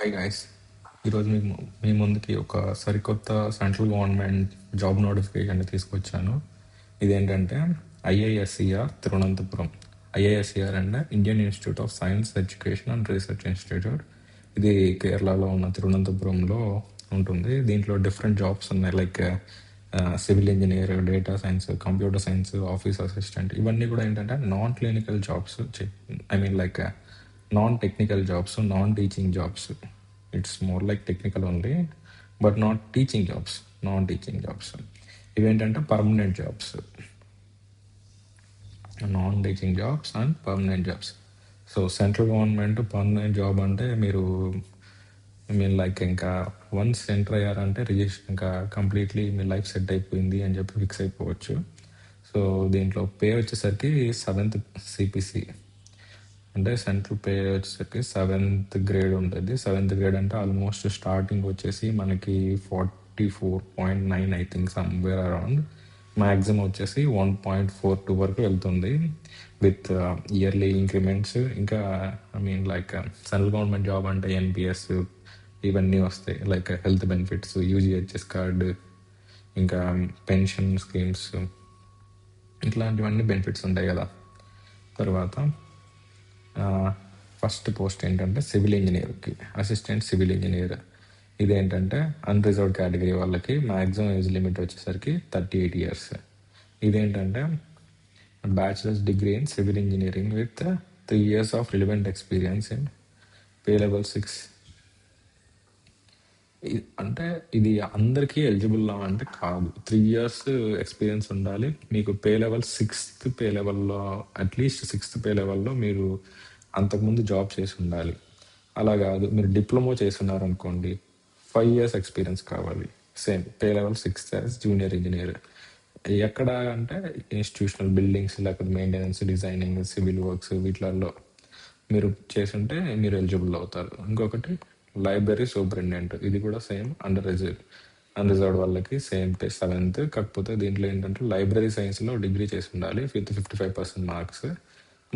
Hi guys. ఈరోజు మీ ముందుకి ఒక సరికొత్త సెంట్రల్ గవర్నమెంట్ జాబ్ నోటిఫికేషన్ తీసుకొచ్చాను. ఇదేంటంటే ఐఐఎస్సిఆర్ తిరువనంతపురం. ఐఐఎస్సిఆర్ అంటే Indian institute of science education and research institute. ఇది కేరళలో ఉన్న తిరువనంతపురంలో ఉంటుంది. దీంట్లో డిఫరెంట్ జాబ్స్ ఉన్నాయి, like civil engineer, data science, computer science, office assistant. ఇవన్నీ కూడా ఏంటంటే non clinical jobs, I mean like non technical jobs, non teaching jobs. It's more like technical only, but not teaching jobs, non teaching jobs. ఇవేంటంటే permanent jobs, non teaching jobs and permanent jobs. So central government permanent job అంటే మీరు mean like ఇంకా once enter అయ్యారంటే register ఇంకా completely మీ life set అయిపోయింది అని చెప్పి fix అయిపోవచ్చు. సో దీంట్లో పే వచ్చేసరికి 7th సిపిసి, అంటే సెంట్రల్ పే వచ్చేసరికి 7th గ్రేడ్ ఉంటుంది. 7th గ్రేడ్ అంటే ఆల్మోస్ట్ స్టార్టింగ్ వచ్చేసి మనకి 44.9, I think somewhere around. Maximum వచ్చేసి 1.42 వరకు వెళ్తుంది విత్ ఇయర్లీ ఇంక్రిమెంట్స్. ఇంకా I mean like central government job అంటే ఎన్పిఎస్ ఇవన్నీ వస్తాయి, లైక్ హెల్త్ బెనిఫిట్స్, యూజీహెచ్ఎస్ కార్డు, ఇంకా పెన్షన్ స్కీమ్స్, ఇట్లాంటివన్నీ బెనిఫిట్స్ ఉంటాయి కదా. తర్వాత ఫస్ట్ పోస్ట్ ఏంటంటే సివిల్ ఇంజనీర్కి, అసిస్టెంట్ సివిల్ ఇంజనీర్. ఇదేంటంటే అన్రిజర్వ్డ్ కేటగిరీ వాళ్ళకి మ్యాక్సిమం ఏజ్ లిమిట్ వచ్చేసరికి 38 years. ఇదేంటంటే bachelors degree in civil engineering with 3 years of relevant experience in pay level 6. అంటే ఇది అందరికీ ఎలిజిబుల్ అంటే కాదు. 3 years ఎక్స్పీరియన్స్ ఉండాలి మీకు. పే లెవెల్ 6th పే లెవెల్లో, అట్లీస్ట్ 6th పే లెవెల్లో మీరు అంతకుముందు జాబ్ చేసి ఉండాలి. అలా కాదు, మీరు డిప్లొమా చేస్తున్నారు అనుకోండి, 5 years ఎక్స్పీరియన్స్ కావాలి. Same pay level 6th as junior engineer. ఎక్కడ అంటే ఇన్స్టిట్యూషనల్ బిల్డింగ్స్, లేకపోతే మెయింటెనెన్స్, డిజైనింగ్, సివిల్ వర్క్స్, వీటిలలో మీరు చేసుంటే మీరు ఎలిజిబుల్ అవుతారు. ఇంకొకటి లైబ్రరీ సూపరింటెండెంట్, ఇది కూడా సేమ్ అన్రిజర్వ్డ్ వాళ్ళకి సేమ్ పే 7th. కాకపోతే దీంట్లో ఏంటంటే లైబ్రరీ సైన్స్లో డిగ్రీ చేసి ఉండాలి with 55% marks,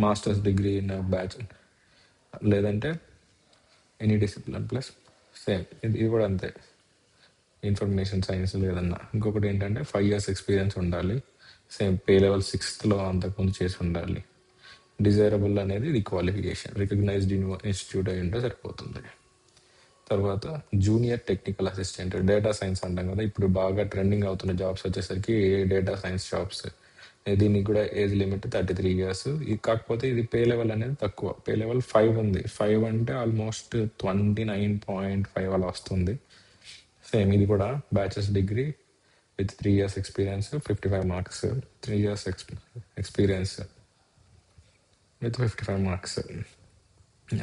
masters degree in batch, లేదంటే ఎనీ డిసిప్లిన్ ప్లస్. సేమ్ ఇది కూడా అంతే, ఇన్ఫర్మేషన్ సైన్స్ లేదన్నా. ఇంకొకటి ఏంటంటే 5 years ఎక్స్పీరియన్స్ ఉండాలి, సేమ్ పే లెవెల్ 6thలో అంతకుముందు చేసి ఉండాలి. డిజైరబుల్ అనేది ఇది క్వాలిఫికేషన్, రికగ్నైజ్డ్ ఇన్స్టిట్యూట్ అయి ఉంటే సరిపోతుంది. తర్వాత junior technical assistant, data science అంటాం కదా, ఇప్పుడు బాగా ట్రెండింగ్ అవుతున్న జాబ్స్ వచ్చేసరికి డేటా సైన్స్ జాబ్స్. దీనికి కూడా ఏజ్ లిమిట్ 33 years. కాకపోతే ఇది పే లెవెల్ అనేది తక్కువ, పే లెవెల్ 5 ఉంది. 5 అంటే ఆల్మోస్ట్ 29.5 అలా వస్తుంది. సేమ్ ఇది కూడా bachelors degree with 3 years experience, 55 marks. 3 years experience with 55 marks.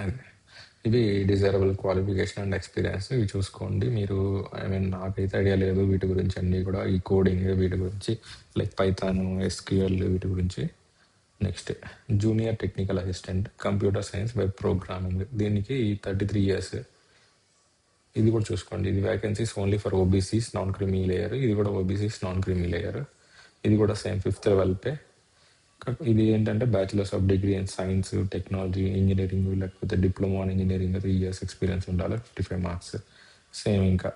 అదే ఇవి డిజైరబుల్ క్వాలిఫికేషన్ అండ్ ఎక్స్పీరియన్స్. ఇవి చూసుకోండి మీరు. ఐ మీన్ నాకైతే ఐడియా లేదు వీటి గురించి అన్నీ కూడా, ఈ కోడింగ్ వీటి గురించి, లైక్ పైథాన్, ఎస్క్యూఎల్ వీటి గురించి. Next junior technical assistant computer science web programming, దీనికి 33 years. ఇది కూడా చూసుకోండి. ఇది vacancies only for OBCs, non creamy layer. ఇది కూడా ఓబీసీస్, నాన్ క్రిమీ లేయర్. ఇది కూడా సేమ్ 5th లెవెల్ పే. ఇది ఏంటంటే bachelors of degree in science, technology, engineering, లేకపోతే diploma in engineering 3 years experience ఉండాలి, 55 మార్క్స్. సేమ్ ఇంకా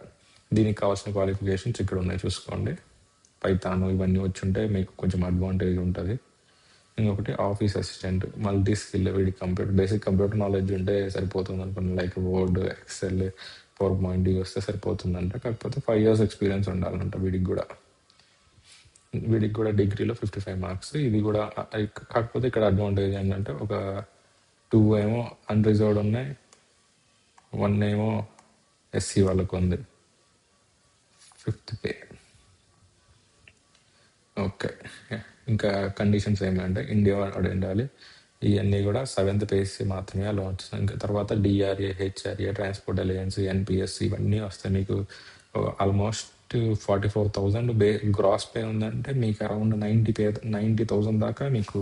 దీనికి కావాల్సిన క్వాలిఫికేషన్స్ ఇక్కడ ఉన్నాయి చూసుకోండి. పైథాన్ ఇవన్నీ వచ్చి ఉంటే మీకు కొంచెం అడ్వాంటేజ్ ఉంటుంది. ఇంకొకటి ఆఫీస్ అసిస్టెంట్, మల్టీ స్కిల్. వీడి బేసిక్ కంప్యూటర్ నాలెడ్జ్ ఉంటే సరిపోతుంది అనుకోండి, like Word, Excel, PowerPoint వస్తే సరిపోతుందంట. కాకపోతే 5 years ఎక్స్పీరియన్స్ ఉండాలంట వీడికి కూడా డిగ్రీలో 55 మార్క్స్. ఇది కూడా కాకపోతే ఇక్కడ అడ్వాంటేజ్ ఏంటంటే ఒక 2 ఏమో అన్రిజర్వ్డ్ ఉన్నాయి, 1 ఏమో ఎస్సీ వాళ్ళకు ఉంది. 5th pay. ఓకే, ఇంకా కండిషన్స్ ఏమంటే ఇండియా వాడు ఉండాలి. ఇవన్నీ కూడా 7th పేసి మాత్రమే అలా వచ్చింది. ఇంకా తర్వాత DRA, HRA, transport alliance, NPS ఇవన్నీ వస్తాయి మీకు. ఆల్మోస్ట్ 44,000 గ్రాస్ పే ఉందంటే మీకు అరౌండ్ 90,000 దాకా మీకు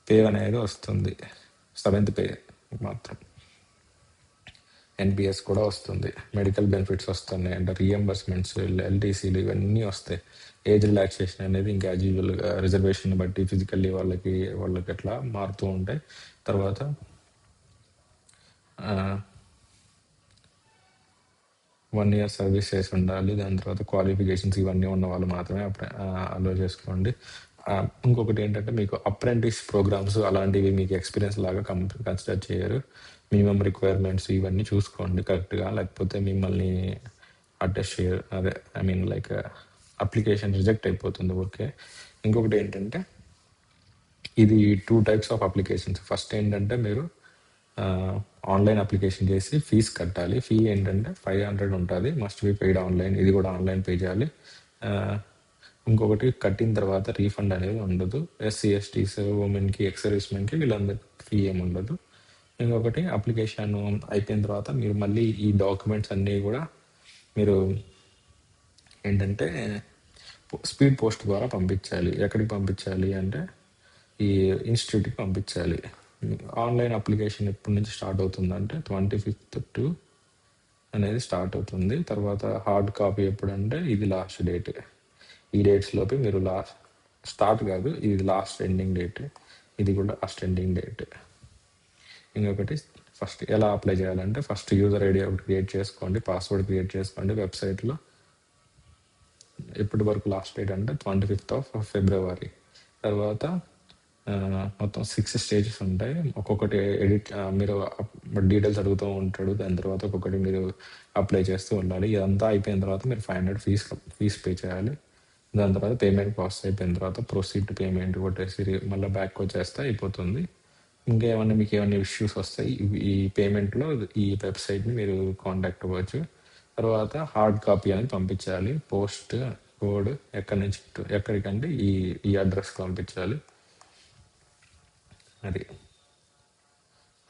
పే అనేది వస్తుంది 7th పే మాత్రం. ఎన్పిఎస్ కూడా వస్తుంది, మెడికల్ బెనిఫిట్స్ వస్తున్నాయి, అంటే రీఎంబర్స్మెంట్స్, ఎల్టీసీలు ఇవన్నీ వస్తాయి. ఏజ్ రిలాక్సేషన్ అనేది ఇంకా యాజ్ యూజువల్గా రిజర్వేషన్ బట్టి ఫిజికల్లీ వాళ్ళకి అట్లా మారుతూ ఉంటాయి. తర్వాత 1 year సర్వీస్ చేసి ఉండాలి. దాని తర్వాత క్వాలిఫికేషన్స్ ఇవన్నీ ఉన్న వాళ్ళు మాత్రమే అలో చేసుకోండి. ఇంకొకటి ఏంటంటే మీకు అప్రెంటిస్ ప్రోగ్రామ్స్ అలాంటివి మీకు ఎక్స్పీరియన్స్ లాగా కన్సిడర్ చేయరు. మినిమం రిక్వైర్మెంట్స్ ఇవన్నీ చూసుకోండి కరెక్ట్గా, లేకపోతే మిమ్మల్ని అటెస్ట్ చేయరు. అదే I mean like application reject అయిపోతుంది ఓకే. ఇంకొకటి ఏంటంటే ఇది 2 టైప్స్ ఆఫ్ అప్లికేషన్స్. ఫస్ట్ ఏంటంటే మీరు ఆన్లైన్ అప్లికేషన్ చేసి ఫీజు కట్టాలి. ఫీ ఏంటంటే 500 ఉంటుంది, మస్ట్ బి పెయిడ్ ఆన్లైన్. ఇది కూడా ఆన్లైన్ పే చేయాలి. ఇంకొకటి కట్టిన తర్వాత రీఫండ్ అనేది ఉండదు. ఎస్సీ ఎస్టీస్, ఉమెన్కి, ఎక్స్ సర్వీస్మెన్కి వీళ్ళందరికీ ఫీ ఏమి ఉండదు. ఇంకొకటి అప్లికేషన్ అయిపోయిన తర్వాత మీరు మళ్ళీ ఈ డాక్యుమెంట్స్ అన్నీ కూడా మీరు ఏంటంటే స్పీడ్ పోస్ట్ ద్వారా పంపించాలి. ఎక్కడికి పంపించాలి అంటే ఈ ఇన్స్టిట్యూట్కి పంపించాలి. ఆన్లైన్ అప్లికేషన్ ఎప్పటి నుంచి స్టార్ట్ అవుతుందంటే 25th అనేది స్టార్ట్ అవుతుంది. తర్వాత హార్డ్ కాపీ ఎప్పుడంటే ఇది లాస్ట్ డేట్. ఈ డేట్స్లోపు మీరు స్టార్ట్ కాదు, ఇది లాస్ట్ ఎండింగ్ డేట్. ఇది కూడా లాస్ట్ ఎండింగ్ డేట్. ఇంకొకటి ఫస్ట్ ఎలా అప్లై చేయాలంటే ఫస్ట్ యూజర్ ఐడి ఒకటి క్రియేట్ చేసుకోండి, పాస్వర్డ్ క్రియేట్ చేసుకోండి వెబ్సైట్లో. ఎప్పటి వరకు లాస్ట్ డేట్ అంటే 25th February. తర్వాత మొత్తం 6 స్టేజెస్ ఉంటాయి. ఒక్కొక్కటి ఎడిట్ మీరు డీటెయిల్స్ అడుగుతూ ఉంటాడు. దాని తర్వాత ఒక్కొక్కటి మీరు అప్లై చేస్తూ ఉండాలి. ఇదంతా అయిపోయిన తర్వాత మీరు 500 ఫీజ్ పే చేయాలి. దాని తర్వాత పేమెంట్ ప్రాసెస్ అయిపోయిన తర్వాత ప్రొసీడ్ టు పేమెంట్ కొట్టేసి మళ్ళీ బ్యాక్ వచ్చేస్తే అయిపోతుంది. ఇంకేమన్నా మీకు ఏమైనా ఇష్యూస్ వస్తాయి ఈ పేమెంట్లో ఈ వెబ్సైట్ని మీరు కాంటాక్ట్ అవ్వచ్చు. తర్వాత హార్డ్ కాపీ అనేది పంపించాలి. పోస్ట్ కోడ్ ఎక్కడికంటే ఈ అడ్రస్కి పంపించాలి. అది.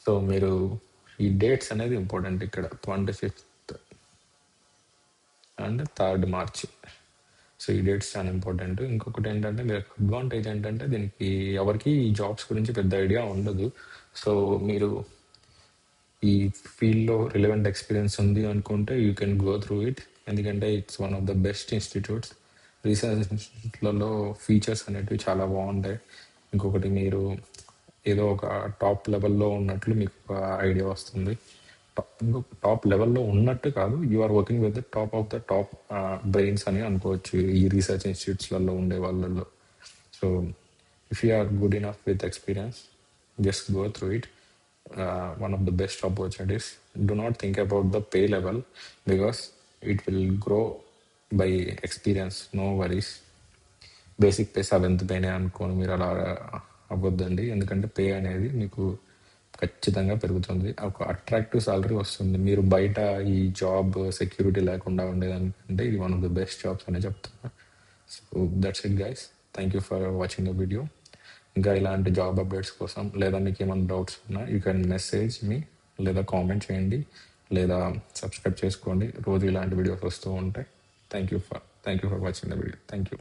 సో మీరు ఈ డేట్స్ అనేది ఇంపార్టెంట్ ఇక్కడ, 25th and 3rd March. So ఈ డేట్స్ చాలా ఇంపార్టెంట్. ఇంకొకటి ఏంటంటే మీరు అడ్వాంటేజ్ ఏంటంటే దీనికి ఎవరికి ఈ జాబ్స్ గురించి పెద్ద ఐడియా ఉండదు. సో మీరు ఈ ఫీల్డ్లో రిలవెంట్ ఎక్స్పీరియన్స్ ఉంది అనుకుంటే you can go through it. ఎందుకంటే it's one of the best institutes. Research ఇన్స్టిట్యూట్లలో ఫీచర్స్ అనేటివి చాలా బాగుంటాయి. ఇంకొకటి మీరు ఏదో ఒక టాప్ లెవెల్లో ఉన్నట్లు మీకు ఒక ఐడియా వస్తుంది. టాప్ లెవెల్లో ఉన్నట్టు కాదు, you are working with the top of the top brains అని అనుకోవచ్చు ఈ రీసెర్చ్ ఇన్స్టిట్యూట్స్లలో ఉండే వాళ్ళల్లో. So if you are good enough with experience, just go through it. One of the best opportunities. Do not think about the pay level because it will grow by experience. No worries. Basic pay 7th పేనే అనుకోని మీరు అలా అవ్వద్దండి. ఎందుకంటే pay అనేది మీకు ఖచ్చితంగా పెరుగుతుంది. ఒక అట్రాక్టివ్ సాలరీ వస్తుంది. మీరు బయట ఈ జాబ్ సెక్యూరిటీ లేకుండా ఉండేదానికంటే ఇది one of the best jobs అనే చెప్తున్నా. So that's it guys. Thank you for watching the video. ఇంకా ఇలాంటి జాబ్ అప్డేట్స్ కోసం లేదా మీకు ఏమైనా డౌట్స్ ఉన్నా యూ కెన్ మెసేజ్ మీ, లేదా కామెంట్ చేయండి, లేదా సబ్స్క్రైబ్ చేసుకోండి. రోజు ఇలాంటి వీడియోస్ వస్తూ ఉంటాయి. Thank you for watching the video. Thank you.